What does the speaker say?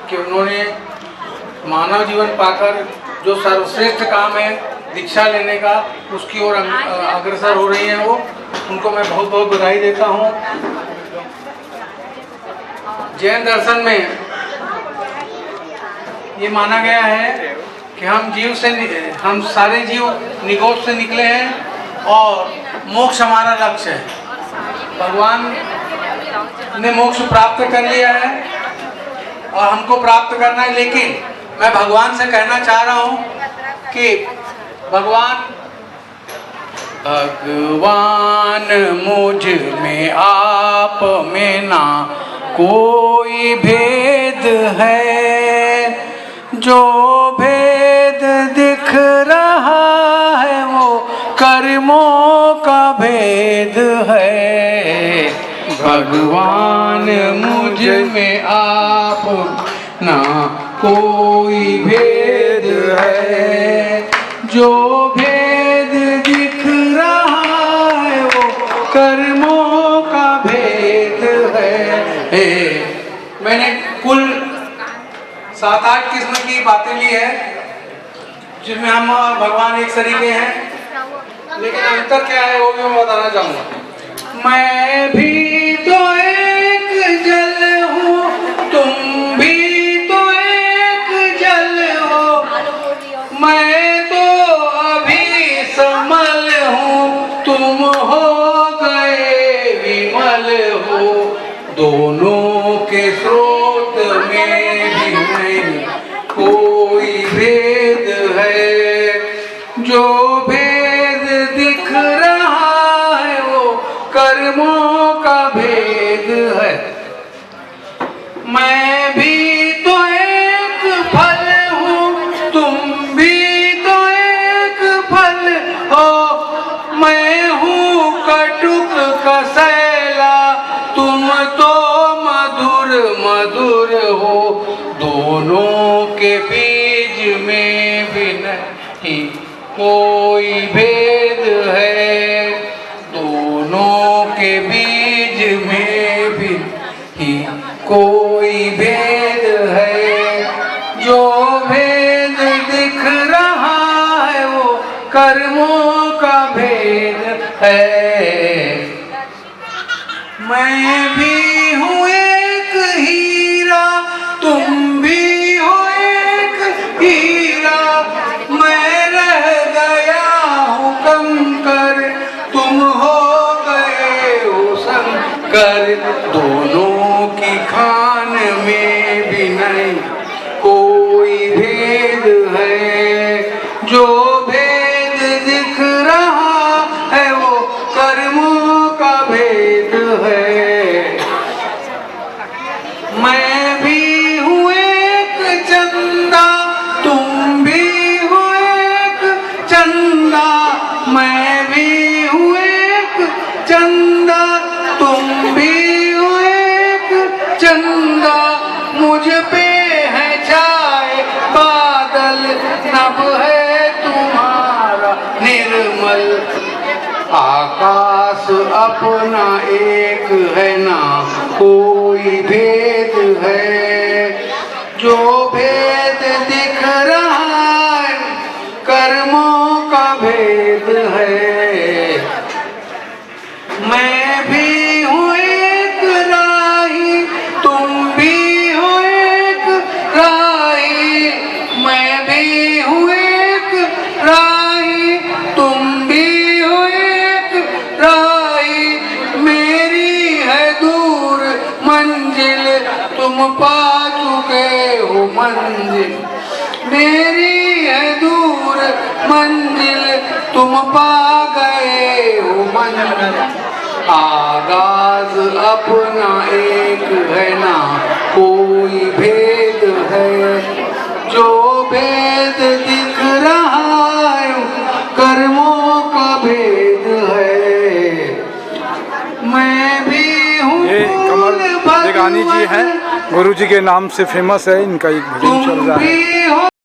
कि उन्होंने मानव जीवन पाकर जो सर्वश्रेष्ठ काम है दीक्षा लेने का, उसकी ओर अग्रसर हो रही हैं वो, उनको मैं बहुत बहुत बधाई देता हूँ। जैन दर्शन में ये माना गया है कि हम सारे जीव निगोद से निकले हैं और मोक्ष हमारा लक्ष्य है। भगवान ने मोक्ष प्राप्त कर लिया है और हमको प्राप्त करना है, लेकिन मैं भगवान से कहना चाह रहा हूँ कि भगवान मुझ में आप में ना कोई भेद है, जो भेद दिख रहा है वो कर्मों का भेद है। भगवान मुझ में आप ना कोई भेद है, जो भेद दिख रहा है वो कर्मों का भेद है। मैंने कुल 7-8 किस्म की बातें ली है, जिसमें हम और भगवान एक तरीके हैं, लेकिन अंतर क्या है वो भी मैं बताना चाहूँगा। मैं भी तो एक जल हूँ, तुम भी तो एक जल हो, मैं तो अभी समल हूँ, तुम हो गए विमल हो। दोनों के स्रोत में भी नहीं कोई भेद है, जो भेद दिख रहा है वो कर्मों का भेद है। मैं भी तो एक फल हूँ, तुम भी तो एक फल हो, मैं हूँ कटुक कसैला, तुम तो मधुर मधुर हो। दोनों के बीच में भी नहीं कोई भेद है, दोनों के बीच में भी नहीं कोई भेद है, जो भेद दिख रहा है वो कर्मों का भेद है। मैं भी हूँ एक हीरा, तुम भी हो एक हीरा, मैं रह गया हूँ कंकर, तुम हो गए हो शंकर। दोनों की खान में भी नहीं कोई भेद है, जो भेद दिख रहा है वो कर्मों का भेद है। मैं भी हूँ एक चंदा, तुम भी हो एक चंदा, मैं भी हूँ एक चंदा, तुम भी हो एक चंदा। मुझ पे है छाए बादल, नभ है तुम्हारा निर्मल। आकाश अपना एक है ना कोई भेद है, जो भेद दिख रहा है कर्मों का भेद है। मैं भी हूँ एक राही, तुम भी हो एक राही, मैं भी हूँ एक राही, तुम भी हो एक राही। मेरी है दूर मंजिल, तुम पा चुके हो मंजिल, मेरी है दूर मंजिल, तुम पा गए हो मंजिल। आगाज अपना एक है ना कोई भेद है, जो भेद दिख रहा है कर्मों का भेद है। मैं भी हूँ ये कमल देगानी जी हैं, गुरु जी के नाम से फेमस है, इनका एक भजन चल रहा है।